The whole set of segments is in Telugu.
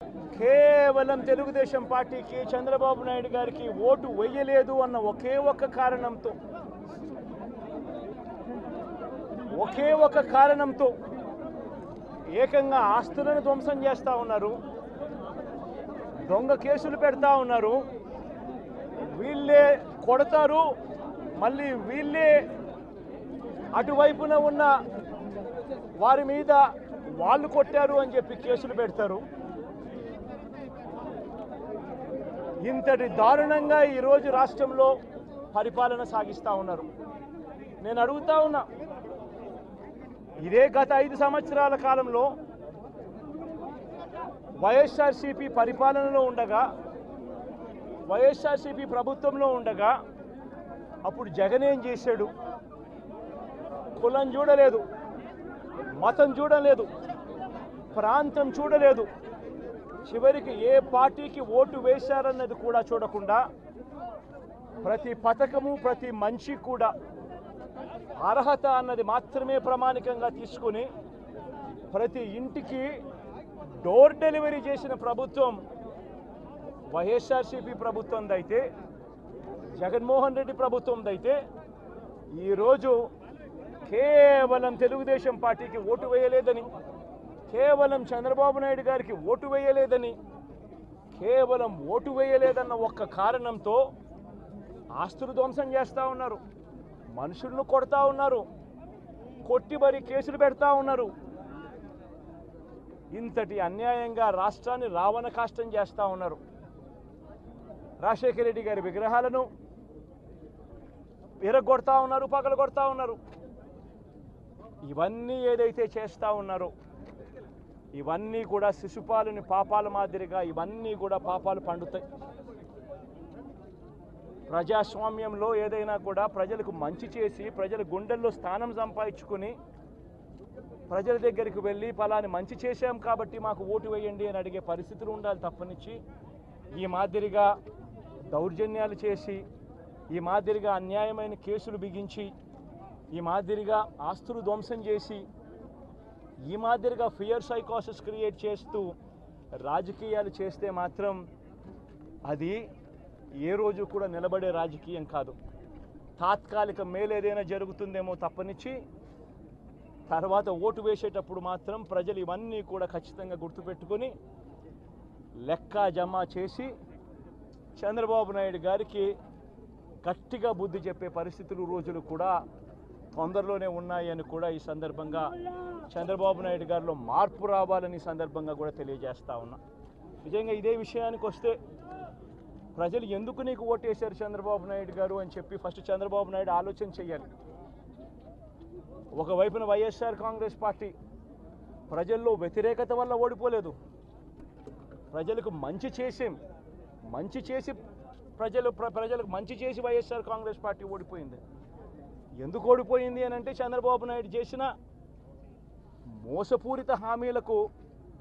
కేవలం తెలుగుదేశం పార్టీకి చంద్రబాబు నాయుడు గారికి ఓటు వేయలేదు అన్న ఒకే ఒక కారణంతో ఏకంగా ఆస్తులను ధ్వంసం చేస్తూ ఉన్నారు, దొంగ కేసులు పెడతా ఉన్నారు. వీళ్ళే కొడతారు, మళ్ళీ వీళ్ళే అటువైపున ఉన్న వారి మీద వాళ్ళు కొట్టారు అని చెప్పి కేసులు పెడతారు. ఇంతటి దారుణంగా ఈరోజు రాష్ట్రంలో పరిపాలన సాగిస్తూ ఉన్నారు. నేను అడుగుతా ఉన్నా, ఇదే గత 5 సంవత్సరాల కాలంలో వైఎస్ఆర్సీపీ పరిపాలనలో ఉండగా, వైఎస్ఆర్సీపీ ప్రభుత్వంలో ఉండగా అప్పుడు జగన్ ఏం చేశాడు? కులం చూడలేదు, మతం చూడలేదు, ప్రాంతం చూడలేదు, చివరికి ఏ పార్టీకి ఓటు వేశారన్నది కూడా చూడకుండా ప్రతి పథకము ప్రతి మనిషి కూడా అర్హత అన్నది మాత్రమే ప్రామాణికంగా తీసుకుని ప్రతి ఇంటికి డోర్ డెలివరీ చేసిన ప్రభుత్వం వైఎస్ఆర్సీపీ ప్రభుత్వందైతే, జగన్మోహన్ రెడ్డి ప్రభుత్వందైతే ఈరోజు కేవలం తెలుగుదేశం పార్టీకి ఓటు వేయలేదని, కేవలం చంద్రబాబు నాయుడు గారికి ఓటు వేయలేదని, కేవలం ఓటు వేయలేదన్న ఒక్క కారణంతో ఆస్తులు ధ్వంసం చేస్తూ ఉన్నారు, మనుషులను కొడతా ఉన్నారు, కొట్టి మరి కేసులు పెడతా ఉన్నారు. ఇంతటి అన్యాయంగా రాష్ట్రాన్ని రావణ కాష్టం చేస్తూ ఉన్నారు. రాజశేఖర రెడ్డి గారి విగ్రహాలను విరగొడతా ఉన్నారు, పగలగొడతా ఉన్నారు. ఇవన్నీ ఏదైతే చేస్తూ ఉన్నారో ఇవన్నీ కూడా శిశుపాలుని పాపాల మాదిరిగా ఇవన్నీ కూడా పాపాలు పండుతాయి. ప్రజాస్వామ్యంలో ఏదైనా కూడా ప్రజలకు మంచి చేసి ప్రజల గుండెల్లో స్థానం సంపాదించుకుని ప్రజల దగ్గరికి వెళ్ళి ఫలాని మంచి చేశాం కాబట్టి మాకు ఓటు వేయండి అని అడిగే పరిస్థితులు ఉండాలి తప్పనిచ్చి ఈ మాదిరిగా దౌర్జన్యాలు చేసి, ఈ మాదిరిగా అన్యాయమైన కేసులు బిగించి, ఈ మాదిరిగా ఆస్తులు ధ్వంసం చేసి, ఈ మాదిరిగా ఫియర్ సైకోసిస్ క్రియేట్ చేస్తూ రాజకీయాలు చేస్తే మాత్రం అది ఏ రోజు కూడా నిలబడే రాజకీయం కాదు. తాత్కాలిక మేలేదైనా జరుగుతుందేమో తప్పనిచ్చి తర్వాత ఓటు వేసేటప్పుడు మాత్రం ప్రజలు ఇవన్నీ కూడా ఖచ్చితంగా గుర్తుపెట్టుకొని లెక్క జమ చేసి చంద్రబాబు నాయుడు గారికి గట్టిగా బుద్ధి చెప్పే పరిస్థితులు రోజులు కూడా తొందరలోనే ఉన్నాయని కూడా ఈ సందర్భంగా చంద్రబాబు నాయుడు గారిలో మార్పు రావాలని సందర్భంగా కూడా తెలియజేస్తా ఉన్నా. నిజంగా ఇదే విషయానికి వస్తే ప్రజలు ఎందుకు నీకు ఓటేశారు చంద్రబాబు నాయుడు గారు అని చెప్పి ఫస్ట్ చంద్రబాబు నాయుడు ఆలోచన చేయాలి. ఒకవైపున వైఎస్ఆర్ కాంగ్రెస్ పార్టీ ప్రజల్లో వ్యతిరేకత వల్ల ఓడిపోలేదు, ప్రజలకు మంచి చేసి ప్రజలకు మంచి చేసి వైఎస్ఆర్ కాంగ్రెస్ పార్టీ ఓడిపోయింది. ఎందుకు ఓడిపోయింది అని అంటే చంద్రబాబు నాయుడు చేసిన మోసపూరిత హామీలకు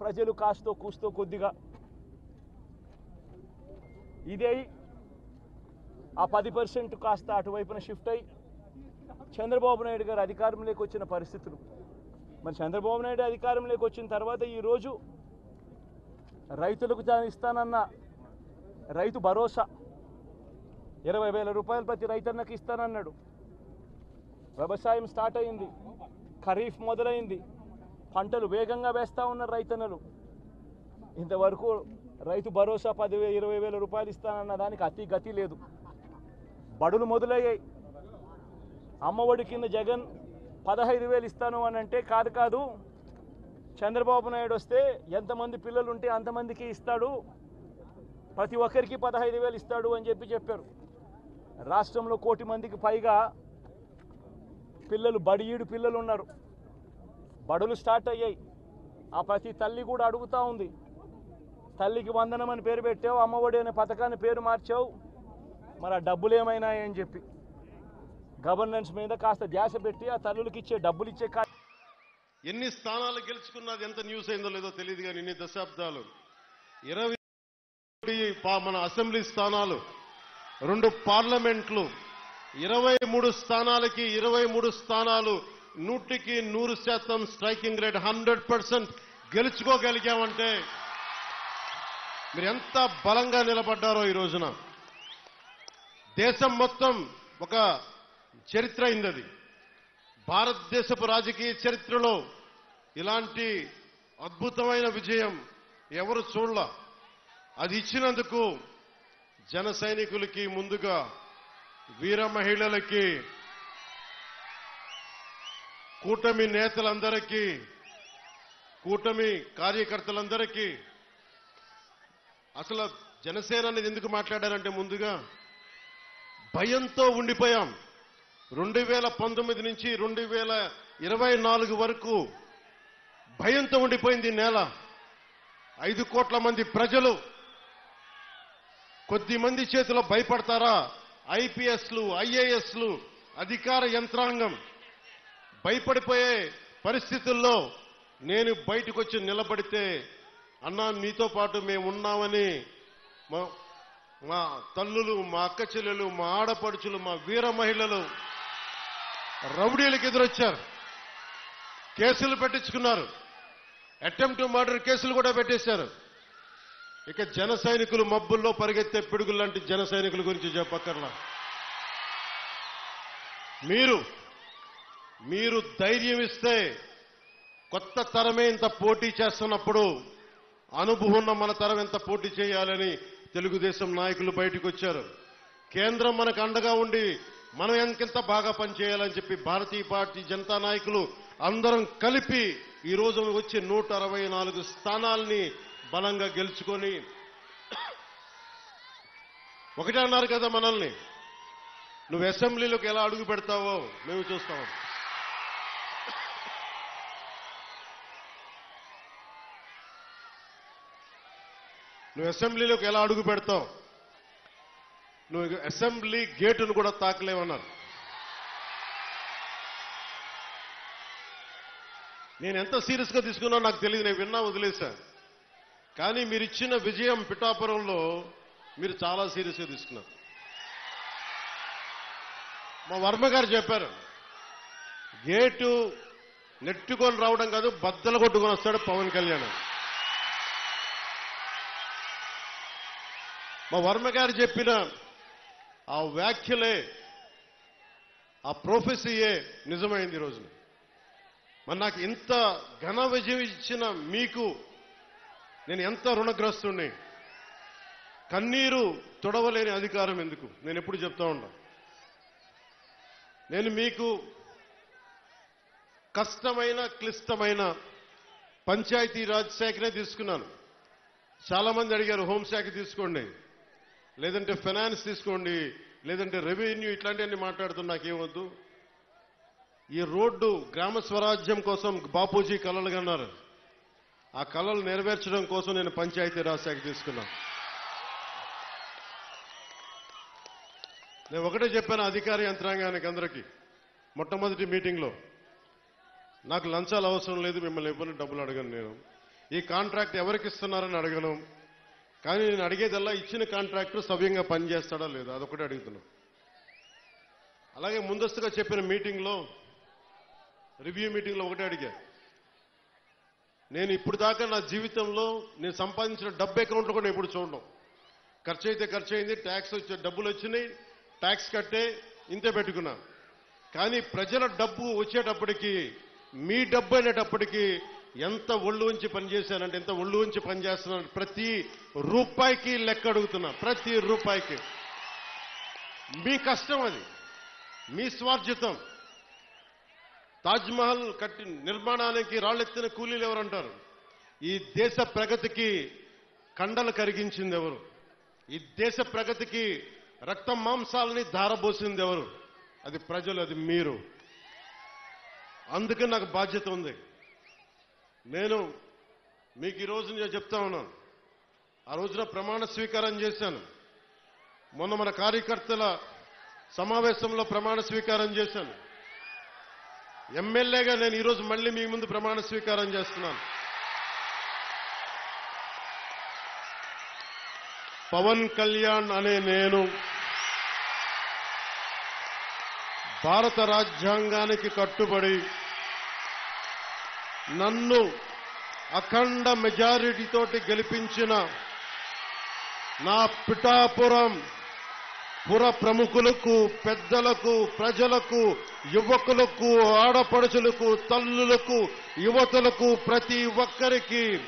ప్రజలు కాస్తో కూస్తో కొద్దిగా ఇదే ఆ 10% కాస్త అటువైపున షిఫ్ట్ అయ్యి చంద్రబాబు నాయుడు గారు అధికారంలోకి వచ్చిన పరిస్థితులు. మరి చంద్రబాబు నాయుడు అధికారంలోకి వచ్చిన తర్వాత ఈరోజు రైతులకు ఇస్తానన్న రైతు భరోసా 20,000 రూపాయలు ప్రతి రైతన్నకి ఇస్తానన్నాడు. వ్యవసాయం స్టార్ట్ అయింది, ఖరీఫ్ మొదలైంది, పంటలు వేగంగా వేస్తూ ఉన్నారు రైతన్నలు. ఇంతవరకు రైతు భరోసా 10,000-20,000 రూపాయలు ఇస్తానన్న దానికి అతి గతి లేదు. బడులు మొదలయ్యాయి. అమ్మఒడి కింద జగన్ 15,000 ఇస్తాను అని అంటే కాదు, చంద్రబాబు నాయుడు వస్తే ఎంతమంది పిల్లలు ఉంటే అంతమందికి ఇస్తాడు, ప్రతి ఒక్కరికి 15,000 ఇస్తాడు అని చెప్పారు. రాష్ట్రంలో 1 కోటి మందికి పైగా పిల్లలు బడియీడు పిల్లలు ఉన్నారు. బడులు స్టార్ట్ అయ్యాయి. ఆ ప్రతి తల్లి కూడా అడుగుతూ ఉంది, తల్లికి వందనం అని పేరు పెట్టావు, అమ్మఒడి అనే పథకాన్ని పేరు మార్చావు, మరి ఆ డబ్బులు ఏమైనాయని చెప్పి గవర్నెన్స్ మీద కాస్త ధ్యాస పెట్టి ఆ తల్లులకి ఇచ్చే డబ్బులు ఇచ్చే ఎన్ని స్థానాలు గెలుచుకున్నది ఎంత న్యూస్ అయిందో లేదో తెలియదు కానీ ఇన్ని దశాబ్దాలు 20 మన అసెంబ్లీ స్థానాలు, 2 పార్లమెంట్లు, 23 స్థానాలకి 23 స్థానాలు 100% స్ట్రైకింగ్ రేట్ 100% గెలుచుకోగలిగామంటే మీరు ఎంత బలంగా నిలబడ్డారో ఈ రోజున. దేశం మొత్తం ఒక చరిత్ర అయింది అది. భారతదేశపు రాజకీయ చరిత్రలో ఇలాంటి అద్భుతమైన విజయం ఎవరు చూడలా. అది ఇచ్చినందుకు జన సైనికులకి, ముందుగా వీర మహిళలకి, కూటమి నేతలందరికీ, కూటమి కార్యకర్తలందరికీ. అసలు జనసేన అనేది ఎందుకు మాట్లాడారంటే, ముందుగా భయంతో ఉండిపోయాం. 2019 నుంచి 2024 వరకు భయంతో ఉండిపోయింది ఈ నేల. 5 కోట్ల మంది ప్రజలు కొద్ది మంది చేతిలో భయపడతారా? ఐపీఎస్లు, ఐఏఎస్లు, అధికార యంత్రాంగం భయపడిపోయే పరిస్థితుల్లో నేను బయటకు వచ్చి నిలబడితే, అన్నా నీతో పాటు మేము ఉన్నామని మా తల్లులు, మా అక్క చెల్లెలు, మా ఆడపడుచులు, మా వీర మహిళలు రౌడీలకు ఎదురొచ్చారు. కేసులు పెట్టించుకున్నారు. అటెంప్ట్ టు మర్డర్ కేసులు కూడా పెట్టేశారు. ఇక జన సైనికులు మబ్బుల్లో పరిగెత్తే పిడుగులు లాంటి జన సైనికుల గురించి చెప్పక్కర్లా. మీరు ధైర్యం ఇస్తే, కొత్త తరమే ఇంత పోటీ చేస్తున్నప్పుడు అనుభవం ఉన్న మన తరం ఎంత పోటీ చేయాలని తెలుగుదేశం నాయకులు బయటకు వచ్చారు. కేంద్రం మనకు అండగా ఉండి మనం ఎంకెంత బాగా పనిచేయాలని చెప్పి భారతీయ జనతా నాయకులు అందరం కలిపి ఈ రోజు వచ్చి 164 స్థానాల్ని బలంగా గెలుచుకొని, ఒకటే అన్నారు కదా మనల్ని, నువ్వు అసెంబ్లీలోకి ఎలా అడుగు పెడతావో మేము చూస్తాం. నువ్వు అసెంబ్లీలోకి ఎలా అడుగు పెడతావు, నువ్వు అసెంబ్లీ గేటును కూడా తాకలేవన్నారు. నేను ఎంత సీరియస్గా తీసుకున్నా నాకు తెలియదు, నేను విన్నా వదిలేశాను. కానీ మీరు ఇచ్చిన విజయం పిఠాపురంలో మీరు చాలా సీరియస్గా తీసుకున్నారు. మా వర్మ గారు చెప్పారు, గేటు నెట్టుకొని రావడం కాదు, బద్దలు కొట్టుకొని వస్తాడు పవన్ కళ్యాణ్. మా వర్మ గారు చెప్పిన ఆ వ్యాఖ్యలే, ఆ ప్రొఫెసీయే నిజమైంది ఈరోజు. మరి నాకు ఇంత ఘన విజయం ఇచ్చిన మీకు నేను ఎంత రుణగ్రస్తుణ్ణి. కన్నీరు తొడవలేని అధికారం ఎందుకు, నేను ఎప్పుడు చెప్తా ఉన్నా. నేను మీకు కష్టమైన, క్లిష్టమైన పంచాయతీరాజ్ శాఖనే తీసుకున్నాను. చాలా మంది అడిగారు, హోంశాఖ తీసుకోండి, లేదంటే ఫైనాన్స్ తీసుకోండి, లేదంటే రెవెన్యూ, ఇట్లాంటివన్నీ మాట్లాడుతున్నా. నాకేమొద్దు. ఈ రోడ్డు గ్రామ స్వరాజ్యం కోసం బాపూజీ కలలు కన్నారు. ఆ కలలు నెరవేర్చడం కోసం నేను పంచాయతీరాజ్ శాఖ తీసుకున్నా. నేను ఒకటే చెప్పాను అధికార యంత్రాంగానికి అందరికీ మొట్టమొదటి మీటింగ్లో, నాకు లంచాలు అవసరం లేదు, మిమ్మల్ని ఎవరిని డబ్బులు అడగను. నేను ఈ కాంట్రాక్ట్ ఎవరికి ఇస్తున్నారని అడగను. కానీ నేను అడిగేదల్లా ఇచ్చిన కాంట్రాక్టర్ సవ్యంగా పనిచేస్తాడా లేదా, అదొకటే అడుగుతున్నా. అలాగే ముందస్తుగా చెప్పిన మీటింగ్లో, రివ్యూ మీటింగ్లో ఒకటే అడిగా, నేను ఇప్పుడు దాకా నా జీవితంలో నేను సంపాదించిన డబ్బు అకౌంట్లో కూడా ఎప్పుడు చూడడం. ఖర్చు అయితే ఖర్చు అయింది, ట్యాక్స్ వచ్చే డబ్బులు వచ్చినాయి, ట్యాక్స్ కట్టే ఇంతే పెట్టుకున్నా. కానీ ప్రజల డబ్బు వచ్చేటప్పటికి, మీ డబ్బు అనేటప్పటికీ ఎంత ఒళ్ళు ఉంచి పనిచేశానంటే, ఎంత ఒళ్ళు ఉంచి పనిచేస్తున్నాను. ప్రతి రూపాయికి లెక్క అడుగుతున్నా, ప్రతి రూపాయికి. మీ కష్టం అది, మీ స్వార్జితం. తాజ్మహల్ కట్టి నిర్మాణానికి రాళ్ళెత్తిన కూలీలు ఎవరంటారు? ఈ దేశ ప్రగతికి కండలు కరిగించింది ఎవరు? ఈ దేశ ప్రగతికి రక్తం మాంసాలని ధారబోసింది ఎవరు? అది ప్రజలు, అది మీరు. అందుకే నాకు బాధ్యత ఉంది. నేను మీకు ఈ రోజు నేను చెప్తా ఉన్నాను, ఆ రోజున ప్రమాణ స్వీకారం చేశాను. మొన్న మన కార్యకర్తల సమావేశంలో ప్రమాణ స్వీకారం చేశాను. ఎమ్మెల్యేగా నేను ఈరోజు మళ్ళీ మీ ముందు ప్రమాణ స్వీకారం చేస్తున్నాను. పవన్ కళ్యాణ్ అనే నేను భారత రాజ్యాంగానికి కట్టుబడి నన్ను అఖండ మెజారిటీతోటి గెలిపించిన నా పిఠాపురం పుర ప్రముఖులకు, పెద్దలకు, ప్రజలకు, యువకులకు, ఆడపడుచులకు, తల్లులకు, యువతులకు, ప్రతి ఒక్కరికి